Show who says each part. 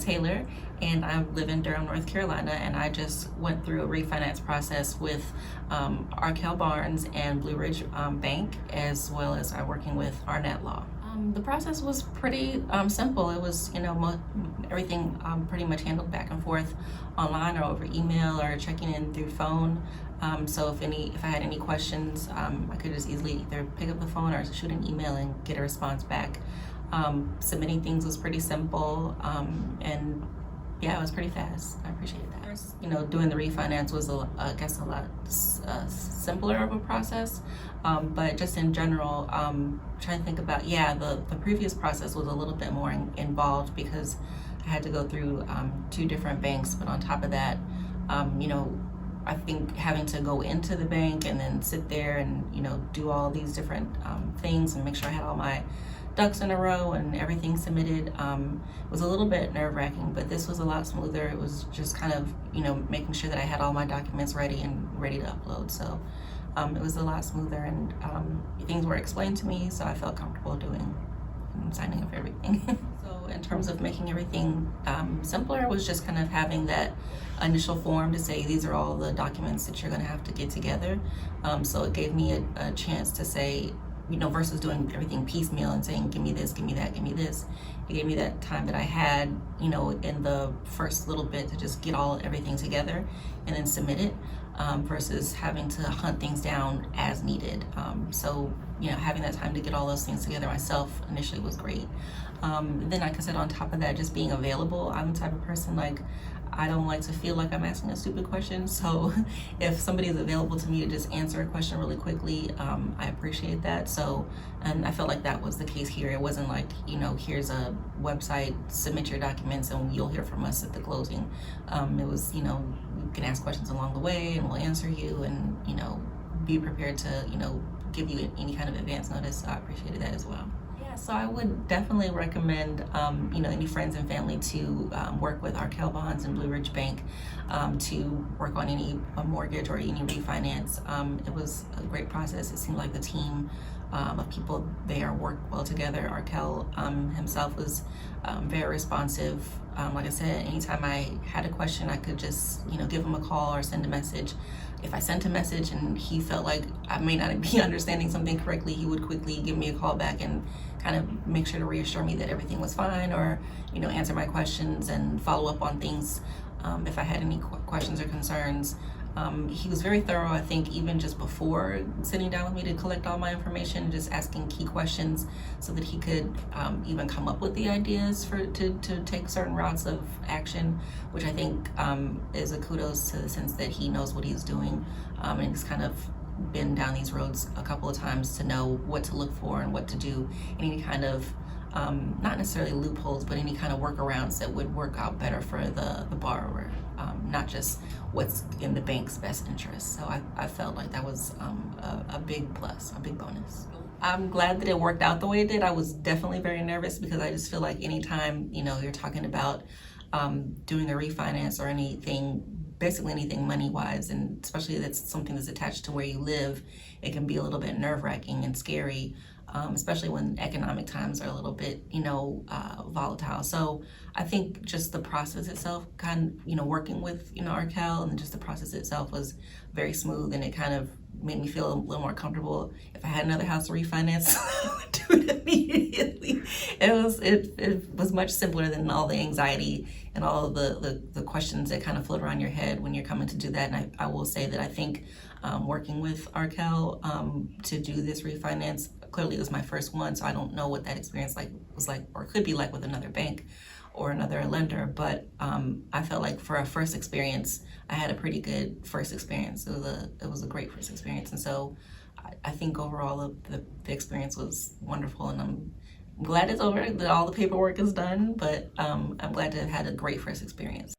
Speaker 1: Taylor, and I live in Durham, North Carolina, and I just went through a refinance process with Arkell Barnes and Blue Ridge Bank, as well as I working with Arnett Law. The process was pretty simple. It was, everything pretty much handled back and forth online or over email or checking in through phone. So if I had any questions, I could just easily either pick up the phone or shoot an email and get a response back. Submitting things was pretty simple, and yeah, it was pretty fast. I appreciate that. First, doing the refinance was, I guess, a lot simpler of a process, but just in general, trying to think about, the previous process was a little bit more involved because I had to go through 2 different banks, but on top of that, I think having to go into the bank and then sit there and, do all these different things and make sure I had all my ducks in a row and everything submitted was a little bit nerve-wracking, but this was a lot smoother. It was just kind of, making sure that I had all my documents ready to upload. So it was a lot smoother, and things were explained to me, so I felt comfortable doing and signing up everything. So in terms of making everything simpler, was just kind of having that initial form to say these are all the documents that you're going to have to get together. So it gave me a chance to say, versus doing everything piecemeal and saying, give me this, give me that, give me this. It gave me that time that I had, in the first little bit to just get everything together and then submit it, versus having to hunt things down as needed. So, having that time to get all those things together myself initially was great. Then, like I said, on top of that, just being available. I'm the type of person, I don't like to feel like I'm asking a stupid question. So if somebody is available to me to just answer a question really quickly, I appreciate that. So, and I felt like that was the case here. It wasn't like, here's a website, submit your documents and you'll hear from us at the closing. It was, you can ask questions along the way and we'll answer you, and, be prepared to, give you any kind of advance notice. So I appreciated that as well. So I would definitely recommend, any friends and family to work with Arkell Barnes and Blue Ridge Bank to work on any mortgage or any refinance. It was a great process. It seemed like the team of people there worked well together. Arkell himself was very responsive. Like I said, anytime I had a question, I could just, give him a call or send a message. If I sent a message and he felt like I may not be understanding something correctly, he would quickly give me a call back and kind of make sure to reassure me that everything was fine, or, answer my questions and follow up on things if I had any questions or concerns. He was very thorough, I think, even just before sitting down with me to collect all my information, just asking key questions so that he could even come up with the ideas to take certain routes of action, which I think is a kudos to the sense that he knows what he's doing, and he's kind of been down these roads a couple of times to know what to look for and what to do, and any kind of not necessarily loopholes, but any kind of workarounds that would work out better for the borrower, not just what's in the bank's best interest. So I felt like that was a big plus, a big bonus. I'm glad that it worked out the way it did. I was definitely very nervous because I just feel like anytime, you're talking about doing a refinance or anything, basically anything money-wise, and especially that's something that's attached to where you live, it can be a little bit nerve-wracking and scary, especially when economic times are a little bit, volatile. So I think just the process itself, working with, Arkell, and just the process itself was very smooth, and it kind of made me feel a little more comfortable. If I had another house to refinance, I would do it immediately. It was much simpler than all the anxiety and all of the questions that kind of float around your head when you're coming to do that. And I will say that I think working with Arkell to do this refinance, clearly it was my first one, so I don't know what that experience was like or could be like with another bank or another lender, but I felt like for a first experience, I had a pretty good first experience. It was a great first experience, and so I think overall the experience was wonderful, and I'm glad it's over, that all the paperwork is done, but I'm glad to have had a great first experience.